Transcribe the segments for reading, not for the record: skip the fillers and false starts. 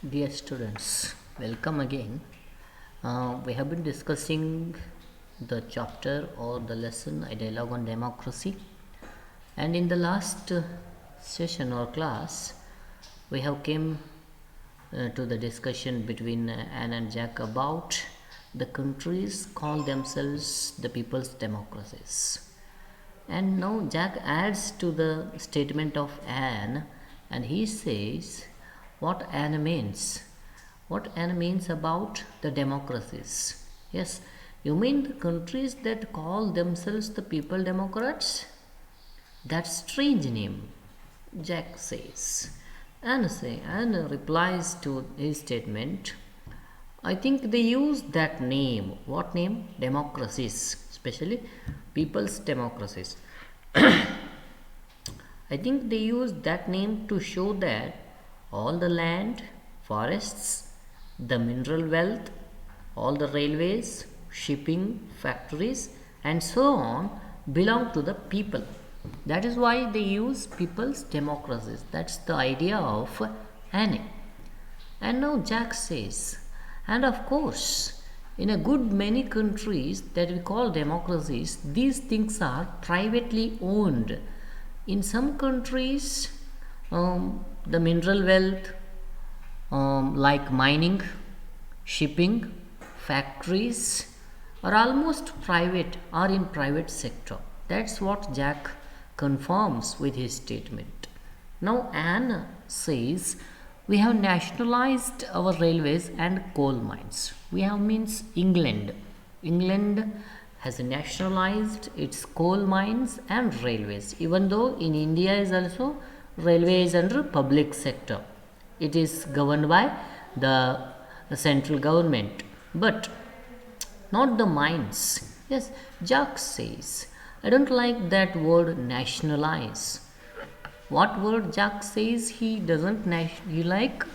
Dear students, welcome again. We have been discussing the chapter or the lesson A Dialogue on Democracy, and in the last session or class we have came to the discussion between Anne and Jack about the countries call themselves the people's democracies. And now Jack adds to the statement of Anne and he says what Anne means. What Anne means about the democracies. Yes, you mean the countries that call themselves the people democrats? That strange name, Jack says. Anne replies to his statement, I think they use that name. What name? Democracies, especially people's democracies. I think they use that name to show that all the land, forests, the mineral wealth, all the railways, shipping, factories, and so on belong to the people. That is why they use people's democracies. That's the idea of Anne. And now Jack says, and of course, in a good many countries that we call democracies, these things are privately owned. In some countries, the mineral wealth, like mining, shipping, factories, are almost private or in private sector. That's what Jack confirms with his statement. Now Anne says we have nationalized our railways and coal mines. We have means England. England has nationalized its coal mines and railways, even though in India is also railway is under public sector. It is governed by the central government, but not the mines. Yes, Jack says, I don't like that word nationalize. What word Jack says he doesn't he like?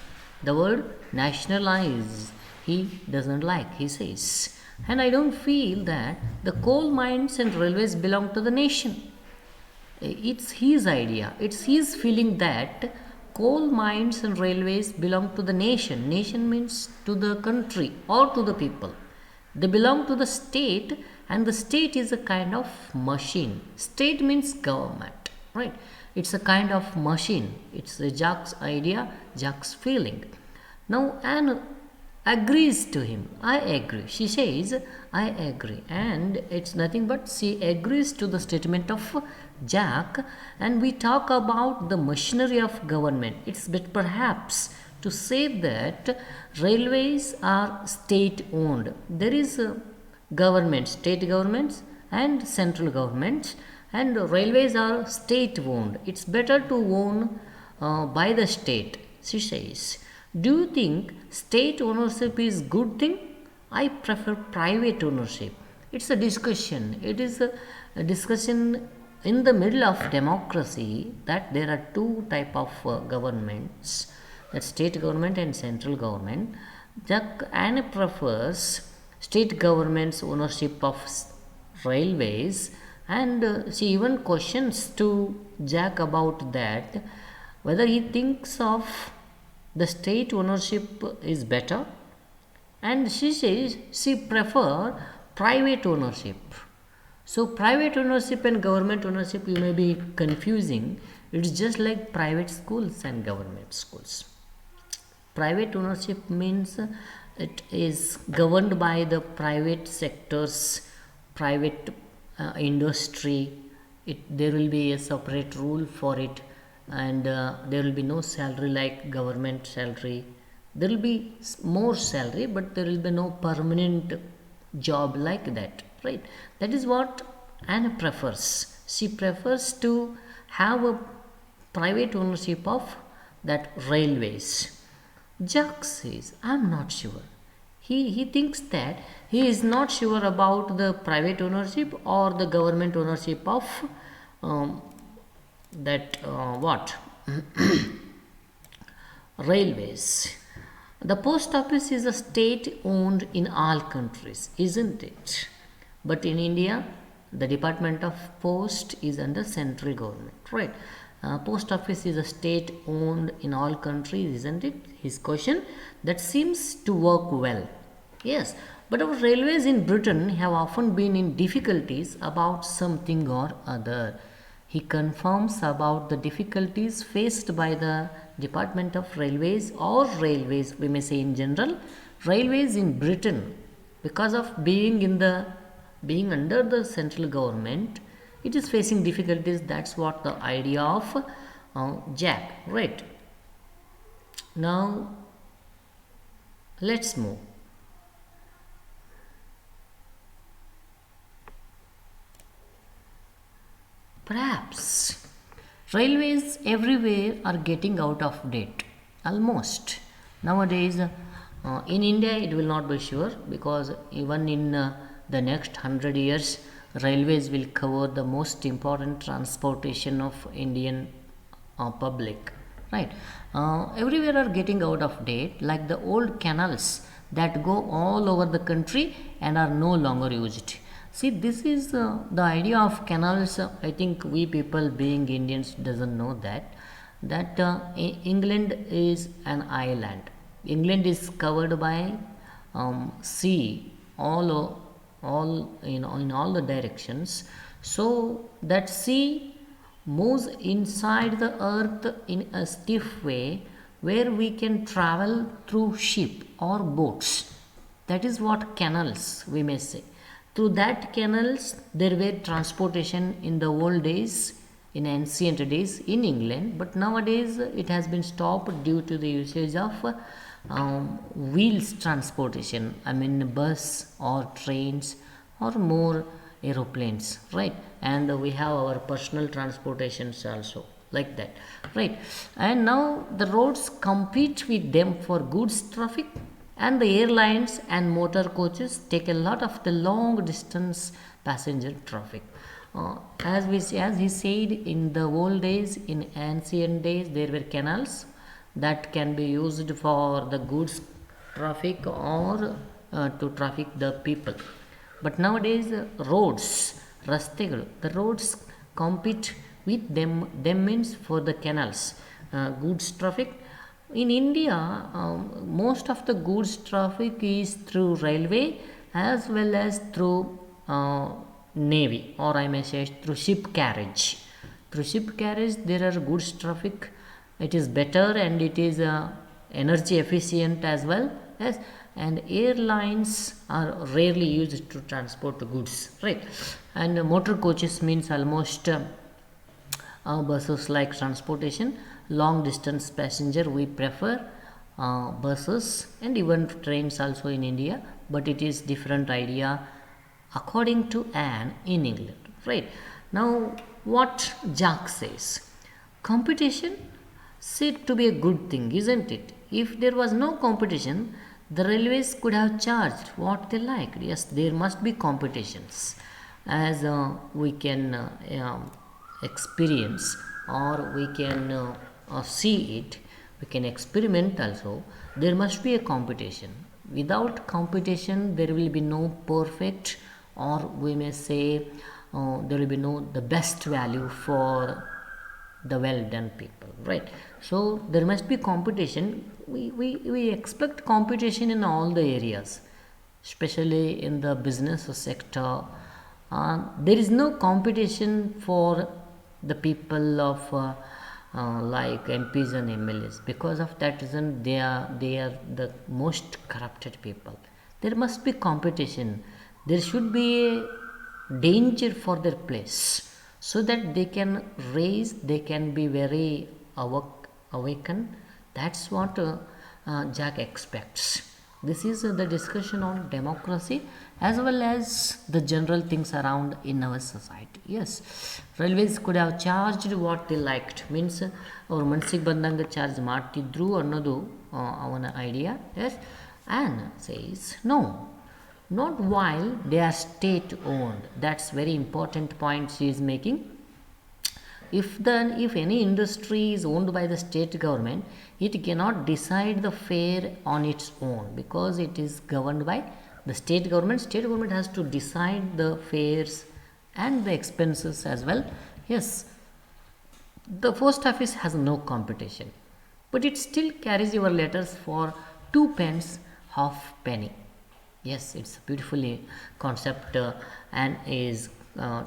The word nationalize. He doesn't like, he says. And I don't feel that the coal mines and railways belong to the nation. It's his idea. It's his feeling that coal mines and railways belong to the nation. Nation means to the country or to the people. They belong to the state, and the state is a kind of machine. State means government, right? It's a kind of machine. It's Jack's idea, Jack's feeling. Now Anne agrees to him. I agree. She says, I agree. And it's nothing but she agrees to the statement of Jack. And we talk about the machinery of government. It's but perhaps to say that railways are state owned. There is a government, state governments and central governments, and railways are state owned. It's better to own by the state, she says. Do you think state ownership is good thing? I prefer private ownership. It's a discussion. It is a discussion in the middle of democracy that there are two type of governments, that state government and central government. Jack Anne prefers state government's ownership of railways, and she even questions to Jack about that, whether he thinks of the state ownership is better, and she says she prefer private ownership. So private ownership and government ownership you may be confusing. It's just like private schools and government schools. Private ownership means it is governed by the private sectors, private industry. There will be a separate rule for it, and there will be no salary like government salary. There will be more salary, but there will be no permanent job like that, right? That is what Anne prefers. She prefers to have a private ownership of that railways. Jack says, I'm not sure. He thinks that he is not sure about the private ownership or the government ownership of that what railways. The post office is a state owned in all countries, isn't it? But in India, the Department of Post is under central government, right? Post office is a state owned in all countries, isn't it? His question. That seems to work well. Yes, but our railways in Britain have often been in difficulties about something or other. He confirms about the difficulties faced by the Department of Railways, or railways we may say in general, railways in Britain, because of being under the central government, it is facing difficulties. That's what the idea of Jack, right? Now let's move. Perhaps railways everywhere are getting out of date. Almost. Nowadays, in India, it will not be sure, because even in the next 100 years, railways will cover the most important transportation of Indian public. Right? Everywhere are getting out of date, like the old canals that go all over the country and are no longer used. See, this is the idea of canals. I think we people being Indians doesn't know that England is an island. England is covered by sea all in all the directions. So that sea moves inside the earth in a stiff way, where we can travel through ship or boats. That is what canals we may say. Through that canals there were transportation in the old days, in ancient days in England, but nowadays it has been stopped due to the usage of wheels transportation. I mean bus or trains or more aeroplanes, right? And we have our personal transportations also, like that, right? And now the roads compete with them for goods traffic, and the airlines and motor coaches take a lot of the long distance passenger traffic. As he said, in the old days, in ancient days, there were canals that can be used for the goods traffic or to traffic the people. But nowadays, roads, rastegalu, the roads compete with them. Them means for the canals, goods traffic. In India, most of the goods traffic is through railway as well as through navy, or I may say through ship carriage. Through ship carriage, there are goods traffic. It is better and it is energy efficient as well. Yes, and airlines are rarely used to transport goods, right? And motor coaches means almost buses like transportation. Long distance passenger we prefer buses and even trains also in India, but it is different idea according to Anne in England, right? Now what Jack says, competition said to be a good thing, isn't it? If there was no competition, the railways could have charged what they liked. Yes, there must be competitions, as we can experience, or we can see it, we can experiment also. There must be a competition. Without competition, there will be no perfect, or we may say there will be no the best value for the well done people, right? So there must be competition. We expect competition in all the areas, especially in the business sector. There is no competition for the people of like MPs and MLAs. Because of that reason, they are the most corrupted people. There must be competition. There should be a danger for their place, so that they can raise, they can be very awakened. That's what Jack expects. This is the discussion on democracy as well as the general things around in our society. Yes, railways could have charged what they liked, means ಅವ್ರ ಮನಸ್ಸಿಗೆ ಬಂದಂಗೆ charge ಮಾಡ್ತಿದ್ರು ಅನ್ನೋದು ಅವನ idea. Yes, and says no, not while they are state owned. That's very important point she is making. If any industry is owned by the state government, it cannot decide the fare on its own, because it is governed by the state government. State government has to decide the fares and the expenses as well. Yes, The post office has no competition, but it still carries your letters for 2 pence half penny. Yes, it's a beautiful concept and is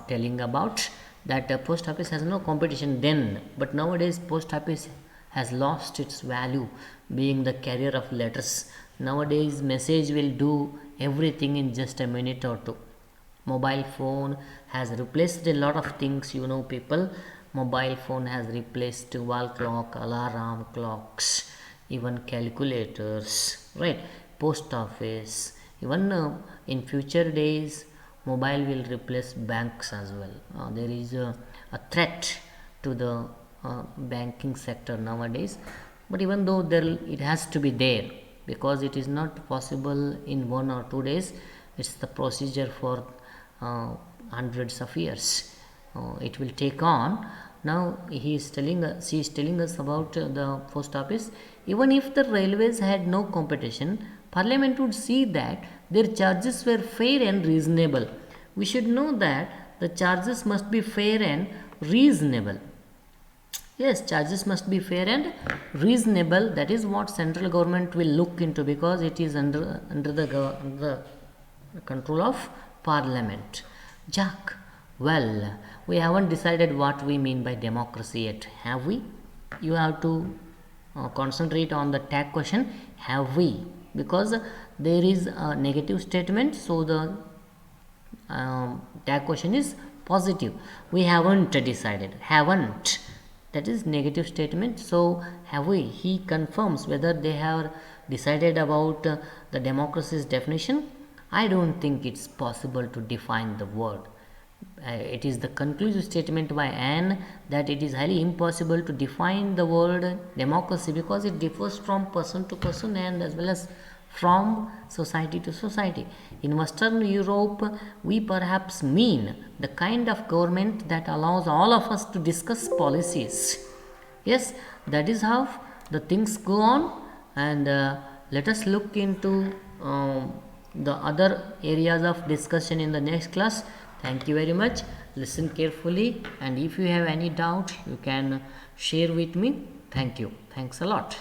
telling about that post office has no competition then, but nowadays post office has lost its value being the carrier of letters. Nowadays message will do everything in just a minute or two. Mobile phone has replaced a lot of things, people. Mobile phone has replaced wall clock, alarm clocks, even calculators, right? Post office, even in future days mobile will replace banks as well. There is a threat to the banking sector nowadays, but even though it has to be there, because it is not possible in 1 or 2 days. It's the procedure for hundreds of years it will take on. Now she is telling us about the post office. Even if the railways had no competition, parliament would see that their charges were fair and reasonable. We should know that the charges must be fair and reasonable. Yes, charges must be fair and reasonable. That is what central government will look into, because it is under the control of parliament. Jack, well, we haven't decided what we mean by democracy yet, have we? You have to concentrate on the tag question, have we? Because there is a negative statement, so the tag question is positive. We haven't decided, haven't, that is negative statement. So have we? He confirms whether they have decided about the democracy's definition. I don't think it's possible to define the word. It is the conclusive statement by Anne that it is highly impossible to define the word democracy, because it differs from person to person and as well as from society to society. In Western Europe, we perhaps mean the kind of government that allows all of us to discuss policies. Yes, that is how the things go on, and let us look into the other areas of discussion in the next class. Thank you very much. Listen carefully, and if you have any doubt, you can share with me. Thank you. Thanks a lot.